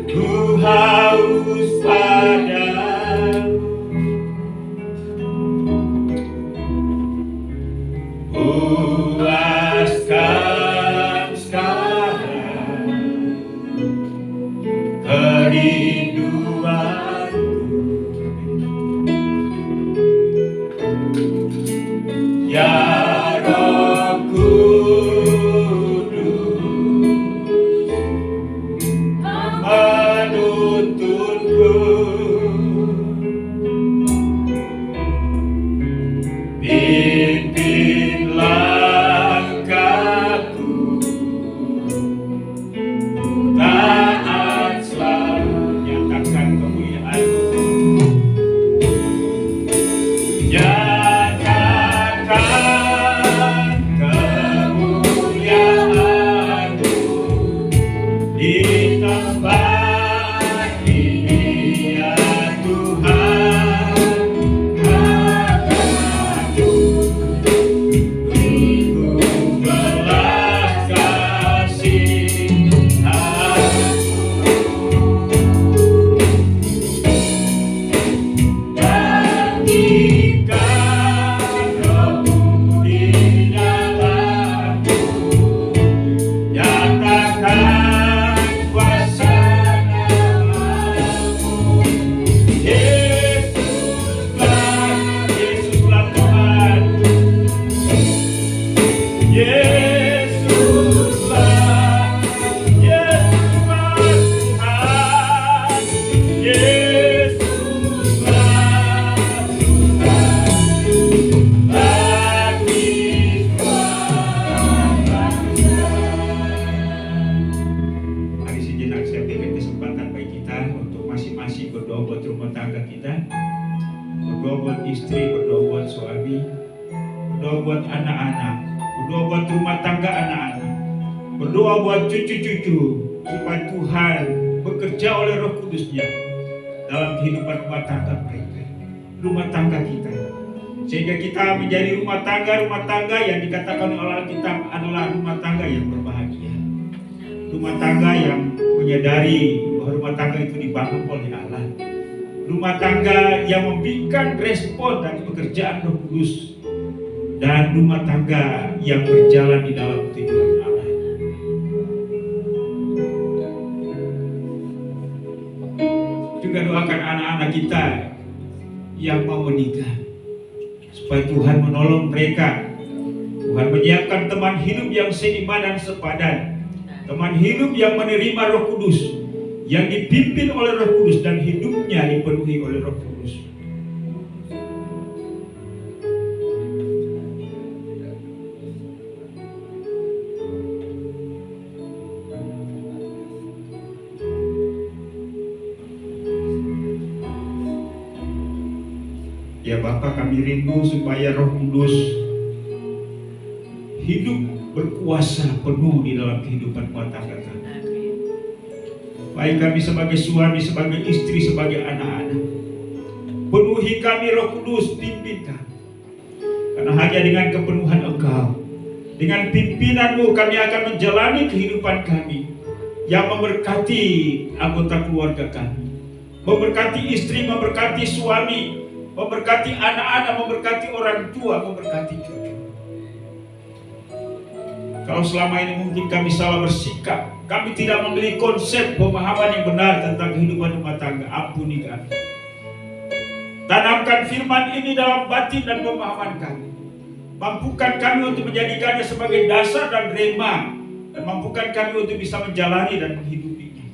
S1: ku haus padamu. Puaskan sekarang kerinduanku. Ya Roh Kudus, menuntunku, pimpin langkahku, taat selalu, nyatakan kemuliaan-Mu. Nyatakan kemuliaan-Mu di tempat ini, ya Tuhan. Rindu belas kasihan-Mu, bangkitkan Roh-Mu di dalamku, nyatakan kuasa nama-Mu. Yesuslah Tuhan, Yesuslah Tuhan, Yesuslah Tuhan, bagi Mari sejenak saya berikan kesempatan bagi kita untuk masing-masing berdoa buat rumah tangga kita, berdoa buat istri, berdoa buat suami, berdoa buat anak-anak, berdoa buat rumah tangga anak-anak, berdoa buat cucu-cucu, supaya Tuhan bekerja oleh Roh Kudus-Nya dalam kehidupan rumah tangga mereka, rumah tangga kita, sehingga kita menjadi rumah tangga yang dikatakan oleh Alkitab adalah rumah tangga yang berbahagia, rumah tangga yang menyadari bahwa rumah tangga itu dibangun oleh Allah, rumah tangga yang memberikan respon dari pekerjaan Roh Kudus, dan rumah tangga yang berjalan di dalam tujuan Allah. Juga doakan anak-anak kita yang mau menikah, supaya Tuhan menolong mereka. Tuhan menyiapkan teman hidup yang seiman dan sepadan, teman hidup yang menerima Roh Kudus, yang dipimpin oleh Roh Kudus dan hidupnya dipenuhi oleh Roh Kudus. Ya Bapa, kami rindu supaya Roh Kudus hidup berkuasa penuh di dalam kehidupan rumah tangga kami. Baik kami sebagai suami, sebagai istri, sebagai anak-anak. Penuhi kami Roh Kudus, pimpin kami. Karena hanya dengan kepenuhan Engkau, dengan pimpinan-Mu, kami akan menjalani kehidupan kami yang memberkati anggota keluarga kami, memberkati istri, memberkati suami, memberkati anak-anak, memberkati orang tua, memberkati cucu. Kalau selama ini mungkin kami salah bersikap, kami tidak memiliki konsep pemahaman yang benar tentang kehidupan rumah tangga, ampuni kami. Tanamkan firman ini dalam batin dan pemahaman kami. Mampukan kami untuk menjadikannya sebagai dasar dan rema, dan mampukan kami untuk bisa menjalani dan menghidupinya.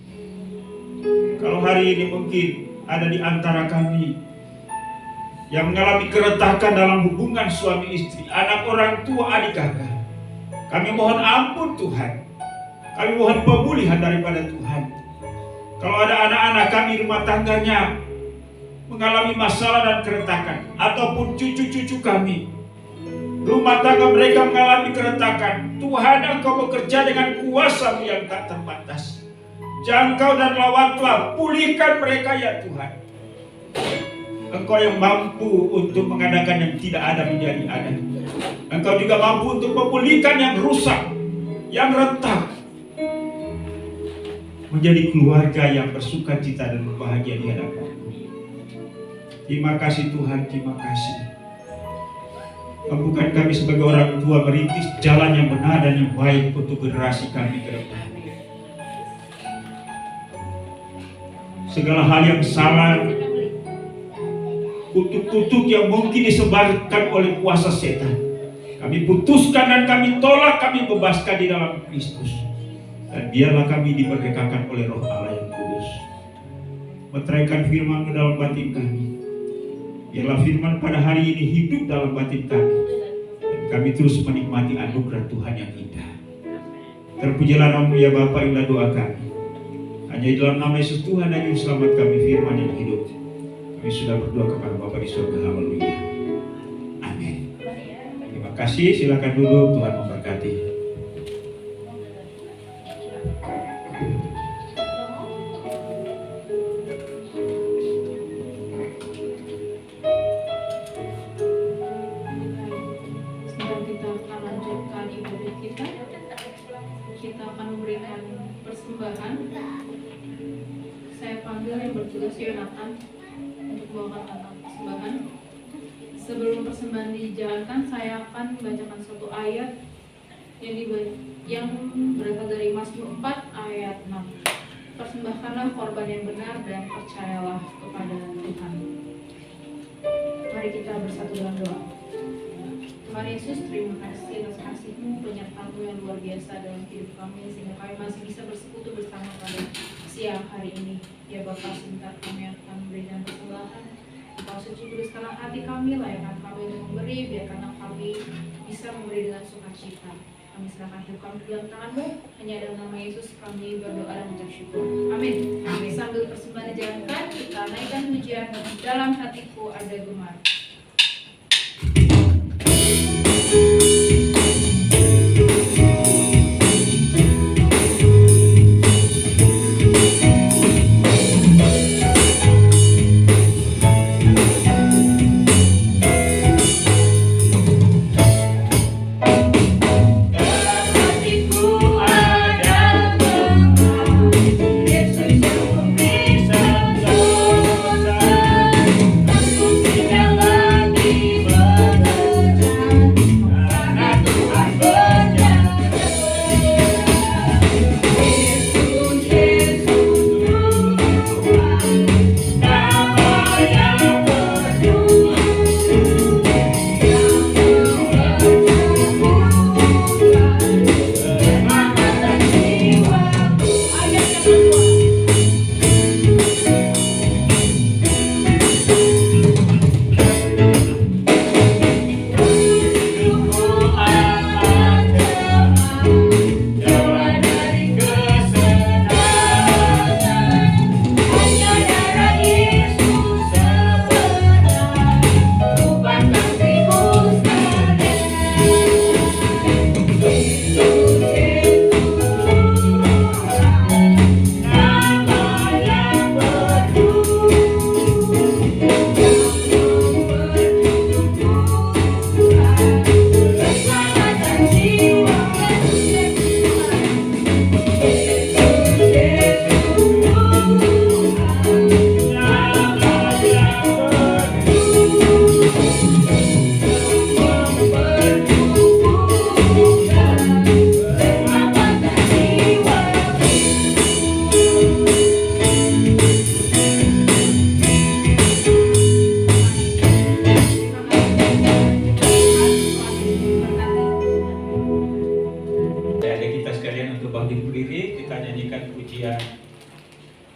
S1: Kalau hari ini mungkin ada di antara kami yang mengalami keretakan dalam hubungan suami istri, anak orang tua, adik kakak, kami mohon ampun Tuhan. Kami mohon pemulihan daripada Tuhan. Kalau ada anak-anak kami rumah tangganya mengalami masalah dan keretakan, ataupun cucu-cucu kami rumah tangga mereka mengalami keretakan, Tuhan Engkau bekerja dengan kuasa-Mu yang tak terbatas. Jangkau dan lawatlah, pulihkan mereka ya Tuhan. Engkau yang mampu untuk mengadakan yang tidak ada menjadi ada. Engkau juga mampu untuk memulihkan yang rusak, yang retak, menjadi keluarga yang bersukacita dan berbahagia di hadapan-Mu. Terima kasih Tuhan, terima kasih. Mampukan kami sebagai orang tua merintis jalan yang benar dan yang baik untuk generasi kami ke depan. Segala hal yang salah, kutuk-kutuk yang mungkin disebarkan oleh kuasa setan, kami putuskan dan kami tolak, kami bebaskan di dalam Kristus. Dan biarlah kami dimerdekakan oleh Roh Allah yang kudus. Meteraikan firman-Mu dalam batin kami. Biarlah firman pada hari ini hidup dalam batin kami. Dan kami terus menikmati anugerah Tuhan yang indah. Terpujilah nama-Mu ya Bapa, inilah doa kami. Hanya di dalam nama Yesus Tuhan dan Juru Selamat kami, firman yang hidup. Kami sudah berdoa kepada Bapa di surga. Haleluya. Amin. Terima kasih, silakan duduk. Tuhan memberkati.
S2: Sekarang kita akan lanjutkan ibadah kita. Kita akan memberikan persembahan. Saya panggil yang bertugas Yonatan untuk membawakan tentang persembahan. Sebelum persembahan dijalankan, saya akan membacakan satu ayat yang berasal dari Mazmur 4 ayat 6. Persembahkanlah korban yang benar dan percayalah kepada Tuhan. Mari kita bersatu dalam doa. Tuhan Yesus, terima kasih atas kasih-Mu, penyertaan-Mu yang luar biasa dalam hidup kami, sehingga kami masih bisa bersekutu bersama pada siang hari ini. Ya Bapa, sebentar kami akan memberikan persembahan. Engkau suci kuduskanlah hati kami, layakkan kami untuk memberi, biarkanlah kami bisa memberi dengan sukacita. Kami serahkan hidup kami ke dalam tangan-Mu. Hanya dalam nama Yesus kami berdoa dan mengucap syukur. Amin. Sambil persembahan dijalankan, kita naikkan pujian dalam hatiku ada gemar.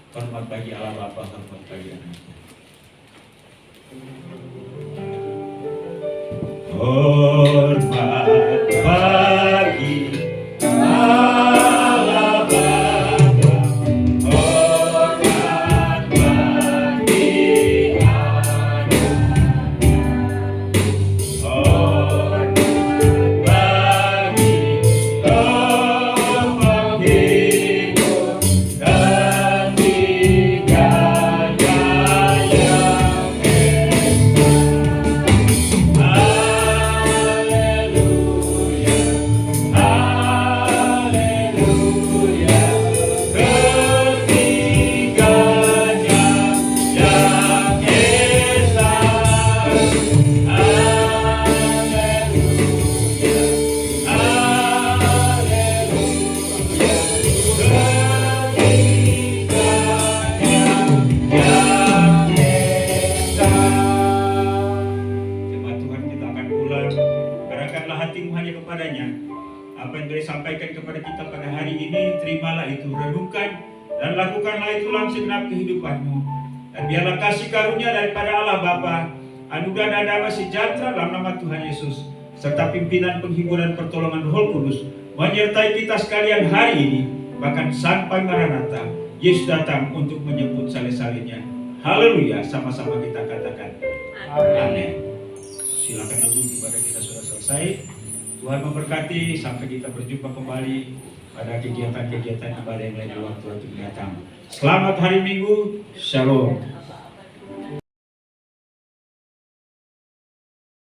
S1: Hormat bagi Allah Bapa, hormat bagi Anak. Hormat bagi Allah Bapa, hormat renungkan, dan lakukanlah itu dalam segenap kehidupanmu. Dan biarlah kasih karunia daripada Allah Bapa, anugerah dan damai sejahtera dalam nama Tuhan Yesus, serta pimpinan penghiburan pertolongan Roh Kudus menyertai kita sekalian hari ini, bahkan sampai Maranatha, Yesus datang untuk menjemput saleh-salehnya. Haleluya, sama-sama kita katakan amin. Silakan duduk, ibadah kita sudah selesai. Tuhan memberkati sampai kita berjumpa kembali pada kegiatan-kegiatan ibadah yang lain di waktu-waktu mendatang. Selamat hari Minggu, Shalom.